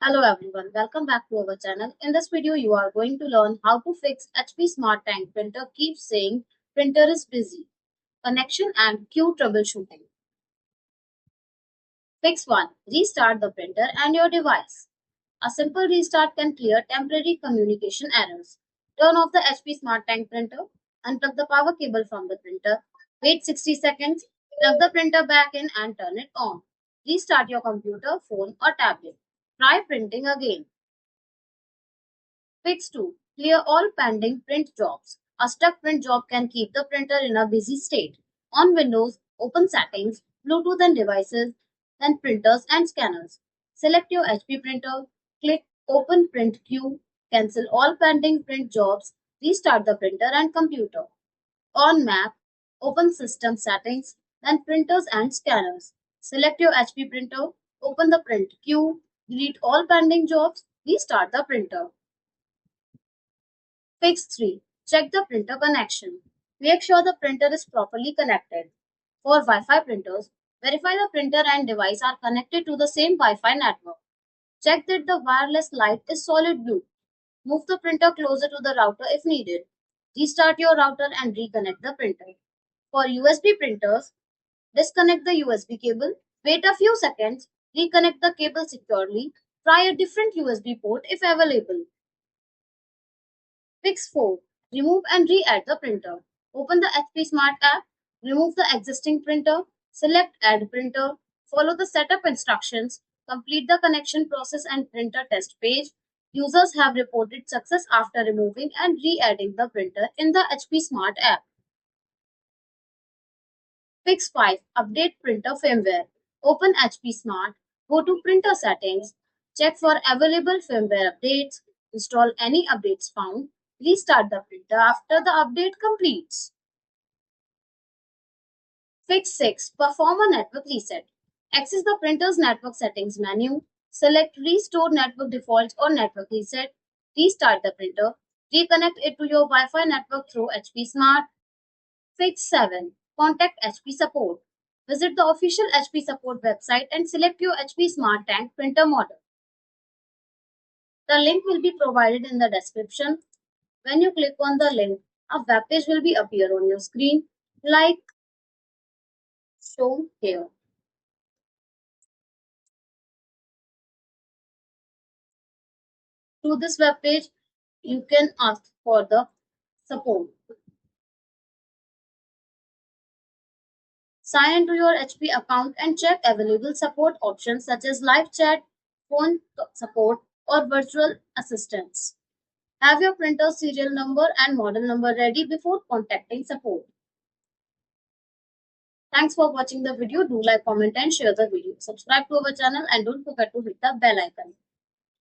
Hello everyone, welcome back to our channel. In this video, you are going to learn how to fix HP Smart Tank printer keeps saying printer is busy, connection and queue troubleshooting. Fix 1. Restart the printer and your device. A simple restart can clear temporary communication errors. Turn off the HP Smart Tank printer, unplug the power cable from the printer, wait 60 seconds, plug the printer back in and turn it on. Restart your computer, phone or tablet. Try printing again. Fix 2. Clear all pending print jobs. A stuck print job can keep the printer in a busy state. On Windows, open Settings, Bluetooth and devices, then Printers and Scanners. Select your HP printer, click Open Print Queue, cancel all pending print jobs, restart the printer and computer. On Mac, open System Settings, then Printers and Scanners. Select your HP printer, open the print queue, delete all pending jobs, restart the printer. Fix 3. Check the printer connection. Make sure the printer is properly connected. For Wi-Fi printers, verify the printer and device are connected to the same Wi-Fi network. Check that the wireless light is solid blue. Move the printer closer to the router if needed. Restart your router and reconnect the printer. For USB printers, disconnect the USB cable. Wait a few seconds. Reconnect the cable securely. Try a different USB port if available. Fix 4. Remove and re-add the printer. Open the HP Smart app, remove the existing printer, select Add Printer, follow the setup instructions, complete the connection process and printer test page. Users have reported success after removing and re-adding the printer in the HP Smart app. Fix 5. Update printer firmware. Open HP Smart, go to Printer Settings, check for available firmware updates, install any updates found, restart the printer after the update completes. Fix 6. Perform a network reset. Access the printer's network settings menu, select Restore Network Defaults or Network Reset, restart the printer, reconnect it to your Wi-Fi network through HP Smart. Fix 7. Contact HP Support. Visit the official HP Support website and select your HP Smart Tank printer model. The link will be provided in the description. When you click on the link, a web page will be appear on your screen like shown here. To this web page, you can ask for the support. Sign into your HP account and check available support options such as live chat, phone support, or virtual assistance. Have your printer serial number and model number ready before contacting support. Thanks for watching the video. Do like, comment and share the video. Subscribe to our channel and don't forget to hit the bell icon.